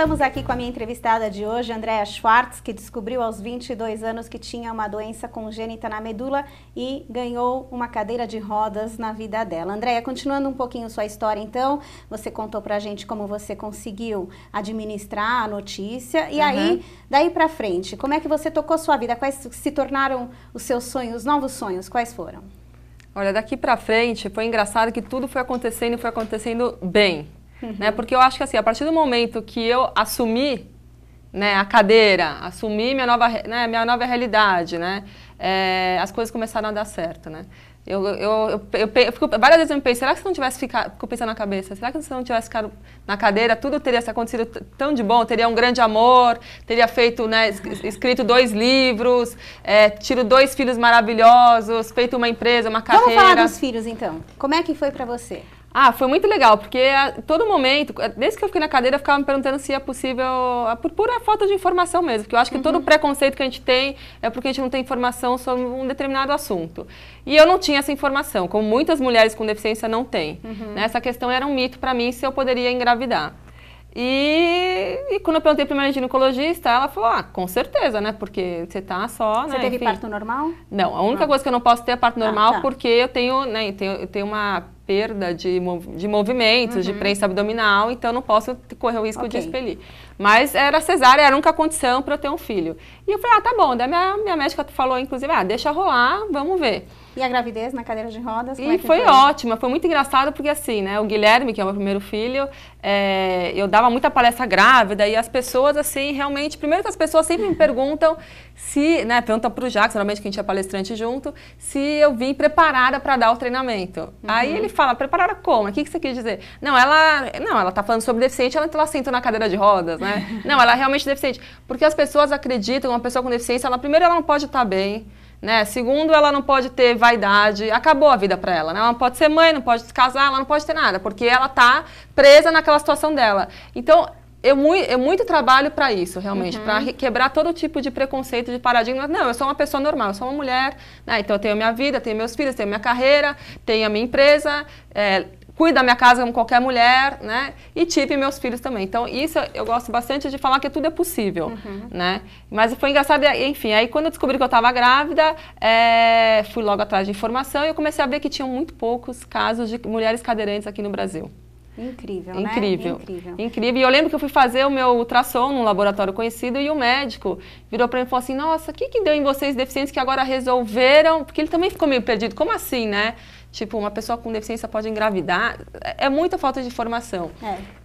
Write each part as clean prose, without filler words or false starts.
Voltamos aqui com a minha entrevistada de hoje, Andréa Schwartz, que descobriu aos 22 anos que tinha uma doença congênita na medula e ganhou uma cadeira de rodas na vida dela. Andréa, continuando um pouquinho sua história, então, você contou pra gente como você conseguiu administrar a notícia e aí, daí pra frente, como é que você tocou sua vida? Quais se tornaram os seus sonhos, os novos sonhos, quais foram? Olha, daqui pra frente foi engraçado que tudo foi acontecendo bem. Né? Porque eu acho que assim, a partir do momento que eu assumi, né, a cadeira, assumi minha nova realidade, né, as coisas começaram a dar certo, né? Várias vezes eu me pensei, será que se não tivesse ficou pensando na cabeça, será que se não tivesse ficado na cadeira, tudo teria acontecido tão de bom, teria um grande amor, teria feito, né, escrito 2 livros, tido 2 filhos maravilhosos, feito uma empresa, uma carreira. Vamos falar dos filhos então, como é que foi pra você? Ah, foi muito legal, porque a todo momento, desde que eu fiquei na cadeira, eu ficava me perguntando se é possível, por pura falta de informação mesmo, porque eu acho que todo o preconceito que a gente tem é porque a gente não tem informação sobre um determinado assunto. E eu não tinha essa informação, como muitas mulheres com deficiência não têm. Né? Essa questão era um mito para mim se eu poderia engravidar. E quando eu perguntei para minha ginecologista, ela falou, com certeza, né? Porque você tá só, né? Você teve parto normal? Não, a única coisa que eu não posso ter é parto normal porque eu tenho, né, eu tenho uma perda de movimentos, de prensa abdominal, então eu não posso correr o risco de expelir. Mas era cesárea, era a única condição para eu ter um filho. E eu falei, tá bom, daí minha médica falou, inclusive, deixa rolar, vamos ver. E a gravidez na cadeira de rodas? E foi ótima, foi muito engraçado porque assim, né, o Guilherme, que é o meu primeiro filho, eu dava muita palestra grávida e as pessoas assim, realmente, primeiro que as pessoas sempre me perguntam se, né, perguntam pro Jacques, normalmente que a gente é palestrante junto, se eu vim preparada para dar o treinamento. Aí ele fala, preparada como? O que você quis dizer? Não, ela tá falando sobre deficiente, ela senta na cadeira de rodas, né? Não, ela é realmente deficiente. Porque as pessoas acreditam que uma pessoa com deficiência, primeiro ela não pode estar bem, né? Segundo, ela não pode ter vaidade, acabou a vida para ela, né? Ela não pode ser mãe, não pode se casar, ela não pode ter nada, porque ela tá presa naquela situação dela. Então, eu muito trabalho para isso, realmente, para quebrar todo tipo de preconceito, de paradigma. Não, eu sou uma pessoa normal, eu sou uma mulher, né? Então eu tenho a minha vida, tenho meus filhos, tenho minha carreira, tenho a minha empresa, cuido da minha casa como qualquer mulher, né? E tive meus filhos também. Então, isso eu gosto bastante de falar que tudo é possível, né? Mas foi engraçado, enfim, aí quando eu descobri que eu estava grávida, fui logo atrás de informação e eu comecei a ver que tinham muito poucos casos de mulheres cadeirantes aqui no Brasil. Incrível, incrível, né? Incrível. Incrível. E eu lembro que eu fui fazer o meu ultrassom num laboratório conhecido e o médico virou para mim e falou assim, nossa, o que deu em vocês deficientes que agora resolveram? Porque ele também ficou meio perdido. Como assim, né? Tipo, uma pessoa com deficiência pode engravidar? É muita falta de informação.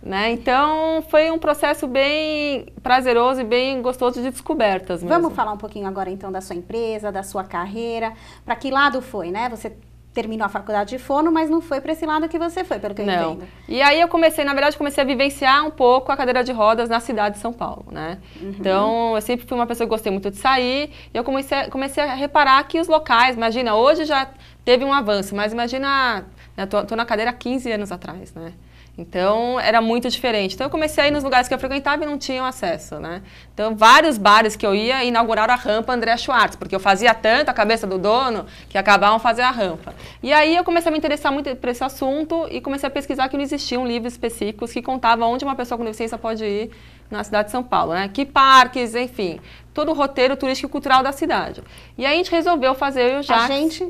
Né? Então, foi um processo bem prazeroso e bem gostoso de descobertas mesmo. Vamos falar um pouquinho agora, então, da sua empresa, da sua carreira. Para que lado foi, né? Você terminou a faculdade de fono, mas não foi para esse lado que você foi, pelo que eu entendo. E aí eu comecei, na verdade, a vivenciar um pouco a cadeira de rodas na cidade de São Paulo, né? Então, eu sempre fui uma pessoa que gostei muito de sair, e eu comecei a reparar que os locais, imagina, hoje já teve um avanço, mas imagina, eu tô na cadeira há 15 anos atrás, né? Então, era muito diferente. Então, eu comecei a ir nos lugares que eu frequentava e não tinham acesso, né? Então, vários bares que eu ia inauguraram a rampa Andréa Schwartz, porque eu fazia tanto a cabeça do dono que acabavam fazer a rampa. E aí, eu comecei a me interessar muito por esse assunto e comecei a pesquisar que não existiam livros específicos que contavam onde uma pessoa com deficiência pode ir na cidade de São Paulo, né? Que parques, enfim, todo o roteiro turístico e cultural da cidade. E aí a gente resolveu fazer, eu e o Jacques,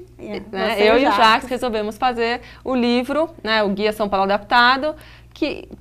eu e o Jacques resolvemos fazer o livro, né, o Guia São Paulo Adaptado,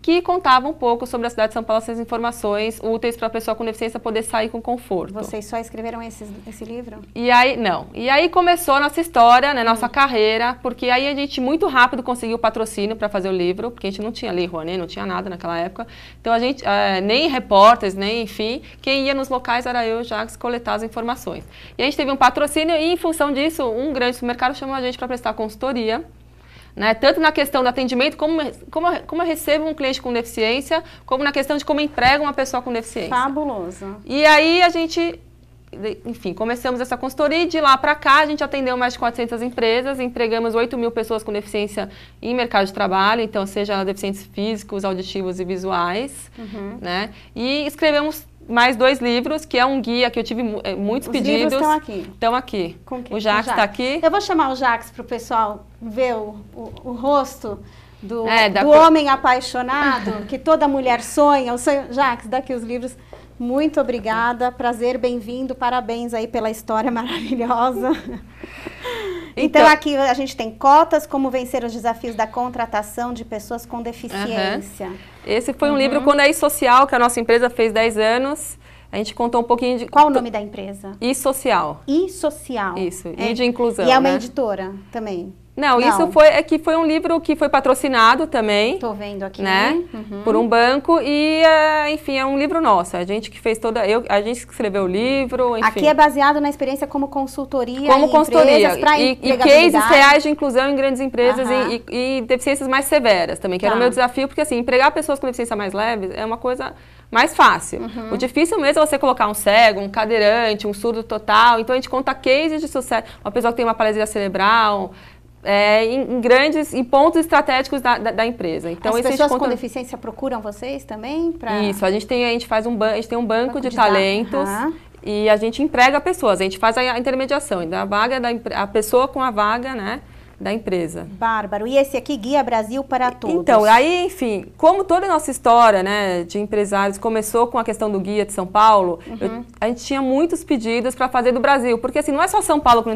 que contava um pouco sobre a cidade de São Paulo, essas informações úteis para a pessoa com deficiência poder sair com conforto. Vocês só escreveram esse livro? E aí, não. E aí começou a nossa história, né, nossa carreira, porque aí a gente muito rápido conseguiu patrocínio para fazer o livro, porque a gente não tinha Lei Rouanet, não tinha nada naquela época. Então a gente, nem repórteres, nem enfim, quem ia nos locais era eu, Jacques, coletar as informações. E a gente teve um patrocínio e em função disso, um grande supermercado chamou a gente para prestar consultoria. Né? Tanto na questão do atendimento, como eu recebo um cliente com deficiência, como na questão de como emprego uma pessoa com deficiência. Fabuloso. E aí a gente, enfim, começamos essa consultoria e de lá para cá a gente atendeu mais de 400 empresas, empregamos 8.000 pessoas com deficiência em mercado de trabalho, então seja deficientes físicos, auditivos e visuais, né? E escrevemos mais 2 livros, que é um guia que eu tive muitos pedidos. Os livros estão aqui? Estão aqui. O Jacques está aqui. Eu vou chamar o Jacques para o pessoal ver o rosto do homem apaixonado, que toda mulher sonha. O sonho... Jacques, daqui os livros. Muito obrigada, prazer, bem-vindo, parabéns aí pela história maravilhosa. Então, aqui a gente tem cotas, como vencer os desafios da contratação de pessoas com deficiência. Esse foi um livro quando a E-Social, que a nossa empresa fez 10 anos, a gente contou um pouquinho de... Qual o nome da empresa? E-Social. E-Social. Isso, e de inclusão, E é uma editora também? Não, isso foi um livro que foi patrocinado também. Estou vendo aqui. Né? Por um banco e, enfim, é um livro nosso. A gente que fez a gente que escreveu o livro, enfim. Aqui é baseado na experiência como consultoria como consultoria e cases reais de inclusão em grandes empresas e deficiências mais severas também, que era o meu desafio, porque assim, empregar pessoas com deficiência mais leve é uma coisa mais fácil. O difícil mesmo é você colocar um cego, um cadeirante, um surdo total. Então a gente conta cases de sucesso, uma pessoa que tem uma paralisia cerebral, em pontos estratégicos da empresa. Então, as pessoas com deficiência procuram vocês também? Isso, a gente tem um banco de talentos e a gente emprega pessoas, a gente faz a intermediação, a vaga a pessoa com a vaga, né, da empresa. Bárbaro. E esse aqui, Guia Brasil para Todos. Então, aí, enfim, como toda a nossa história, né, de empresários começou com a questão do Guia de São Paulo, a gente tinha muitos pedidos para fazer do Brasil, porque assim, não é só São Paulo que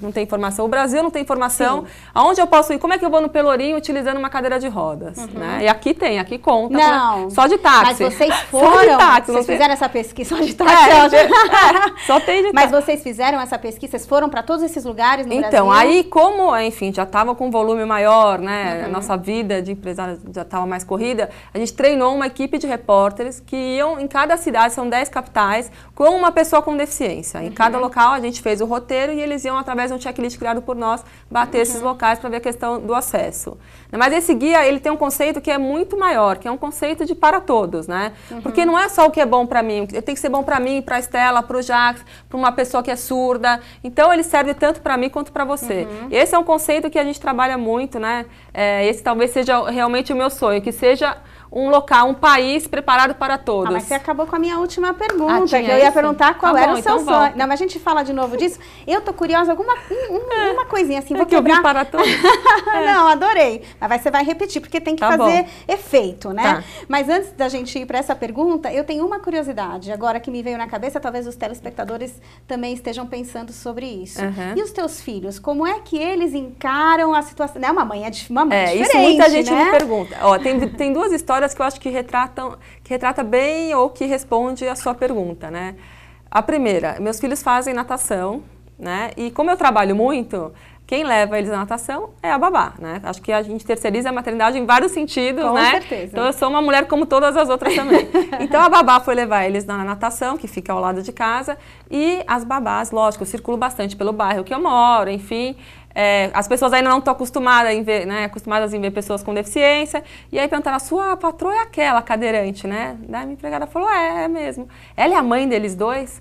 não tem informação, o Brasil não tem informação. Sim. Aonde eu posso ir? Como é que eu vou no Pelourinho utilizando uma cadeira de rodas? Né? E aqui conta. Não. Só de táxi. Mas vocês foram, vocês fizeram essa pesquisa só de táxi? Só tem de táxi. Mas vocês fizeram essa pesquisa, vocês foram para todos esses lugares no Brasil? Então, aí como, enfim, já estava com um volume maior, né? A nossa vida de empresário já estava mais corrida. A gente treinou uma equipe de repórteres que iam em cada cidade, são 10 capitais, com uma pessoa com deficiência. Em cada local a gente fez o roteiro e eles iam, através de um checklist criado por nós, bater esses locais para ver a questão do acesso. Mas esse guia, ele tem um conceito que é muito maior, que é um conceito de para todos, né? Porque não é só o que é bom para mim, tem que ser bom para mim, para a Estela, para o Jacques, para uma pessoa que é surda. Então, ele serve tanto para mim quanto para você. Esse é um conceito que a gente trabalha muito, né? Esse talvez seja realmente o meu sonho, que seja um local, um país preparado para todos. Mas você acabou com a minha última pergunta, que eu ia perguntar qual era o seu sonho. Não, mas a gente fala de novo disso. Eu tô curiosa, uma coisinha assim, vou quebrar. Que eu vi para todos. Não, adorei. Mas você vai repetir, porque tem que fazer efeito, né? Mas antes da gente ir para essa pergunta, eu tenho uma curiosidade, agora que me veio na cabeça, talvez os telespectadores também estejam pensando sobre isso. E os teus filhos, como é que eles encaram a situação? Né? Uma mãe é diferente, isso muita gente me pergunta. Ó, tem duas histórias que eu acho que retrata bem ou que responde a sua pergunta, né? A primeira, meus filhos fazem natação, né? E como eu trabalho muito, quem leva eles na natação é a babá, né? Acho que a gente terceiriza a maternidade em vários sentidos, Com né? certeza. Então eu sou uma mulher como todas as outras também. Então a babá foi levar eles na natação, que fica ao lado de casa, e as babás, lógico, eu circulo bastante pelo bairro que eu moro, enfim. As pessoas ainda não estão acostumadas em ver pessoas com deficiência, e aí perguntaram, a sua patroa é aquela cadeirante, né? Daí a minha empregada falou, é mesmo. Ela é a mãe deles dois?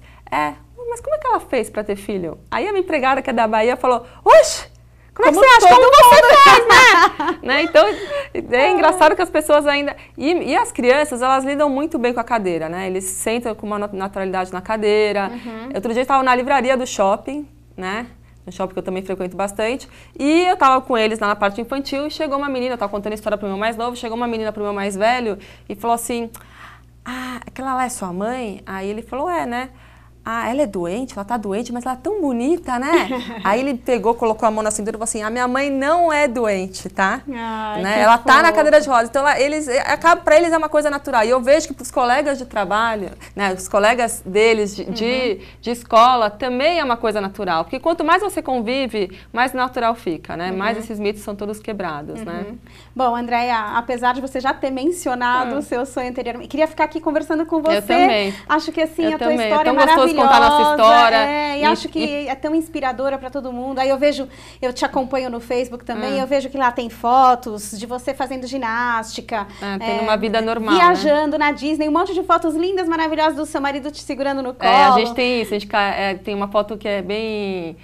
Mas como é que ela fez para ter filho? Aí a minha empregada, que é da Bahia, falou, oxe, como é que você acha? Como você fez, né? Então, é engraçado que as pessoas ainda... E as crianças, elas lidam muito bem com a cadeira, né? Eles sentam com uma naturalidade na cadeira. Outro dia eu estava na livraria do shopping, né? No shopping que eu também frequento bastante, e eu estava com eles lá na parte infantil e chegou uma menina, eu estava contando a história para o meu mais novo, chegou uma menina para o meu mais velho e falou assim, aquela lá é sua mãe? Aí ele falou, né? Ela é doente, ela tá doente, mas ela é tão bonita, né? Aí ele pegou, colocou a mão na cintura e falou assim, a minha mãe não é doente, tá? Né? Ela tá na cadeira de rodas, então para eles é uma coisa natural. E eu vejo que para os colegas de trabalho, né, os colegas deles de escola, também é uma coisa natural. Porque quanto mais você convive, mais natural fica, né? Mais esses mitos são todos quebrados, né? Bom, Andréia, apesar de você já ter mencionado o seu sonho anteriormente, queria ficar aqui conversando com você. Eu também. Acho que assim, a tua história é maravilhosa. Contar nossa história. E acho que é tão inspiradora para todo mundo. Aí eu te acompanho no Facebook também, eu vejo que lá tem fotos de você fazendo ginástica. Tendo uma vida normal, viajando na Disney, um monte de fotos lindas, maravilhosas do seu marido te segurando no colo. A gente tem isso, a gente tem uma foto que é bem...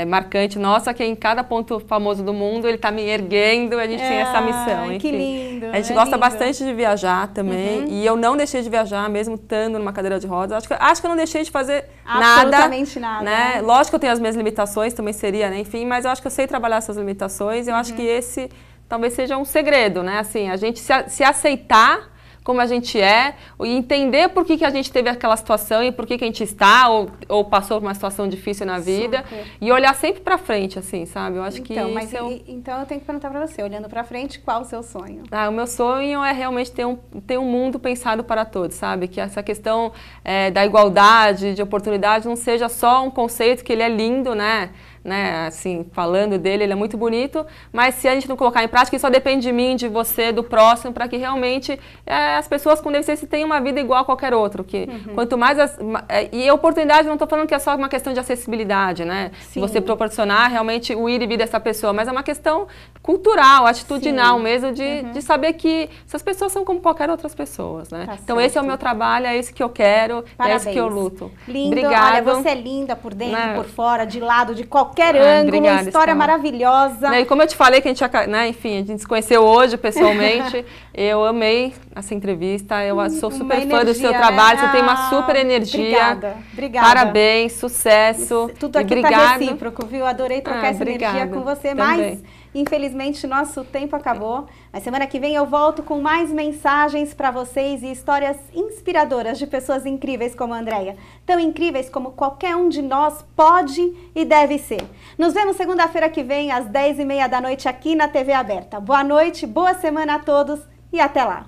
marcante nossa, que em cada ponto famoso do mundo ele está me erguendo, a gente tem essa missão. Enfim. Que lindo. A gente gosta bastante de viajar também, e eu não deixei de viajar, mesmo estando numa cadeira de rodas. Acho que eu não deixei de fazer absolutamente nada. Né? Lógico que eu tenho as minhas limitações, também seria, né? Enfim, mas eu acho que eu sei trabalhar essas limitações, eu acho que esse talvez seja um segredo, né? Assim, a gente se aceitar como a gente é, e entender por que a gente teve aquela situação e por que a gente está, ou passou por uma situação difícil na vida, e olhar sempre para frente, assim, sabe? Eu acho que então eu tenho que perguntar para você, olhando para frente, qual o seu sonho? O meu sonho é realmente ter um mundo pensado para todos, sabe? Que essa questão da igualdade, de oportunidade, não seja só um conceito que ele é lindo, né? Assim, falando dele, ele é muito bonito, mas se a gente não colocar em prática, isso só depende de mim, de você, do próximo, para que realmente as pessoas com deficiência tenham uma vida igual a qualquer outro. Que quanto mais e a oportunidade, não estou falando que é só uma questão de acessibilidade, né? Se você proporcionar realmente o ir e vir dessa pessoa, mas é uma questão cultural, atitudinal mesmo, de saber que essas pessoas são como qualquer outras pessoas, né? Tá então esse é o meu trabalho, é isso que eu quero, é isso que eu luto. Lindo, obrigada. Olha, você é linda por dentro, por fora, de lado, de qualquer ângulo, obrigada, uma história maravilhosa. E como eu te falei que a gente, enfim, a gente se conheceu hoje pessoalmente, eu amei essa entrevista, eu sou super fã do seu trabalho, você tem uma super energia. Obrigada. Parabéns, sucesso. Tudo aqui tá recíproco, viu? Adorei trocar essa energia com você, mas infelizmente nosso tempo acabou. Mas semana que vem eu volto com mais mensagens para vocês e histórias inspiradoras de pessoas incríveis como a Andréia. Tão incríveis como qualquer um de nós pode e deve ser. Nos vemos segunda-feira que vem, às 10h30 da noite, aqui na TV Aberta. Boa noite, boa semana a todos e até lá!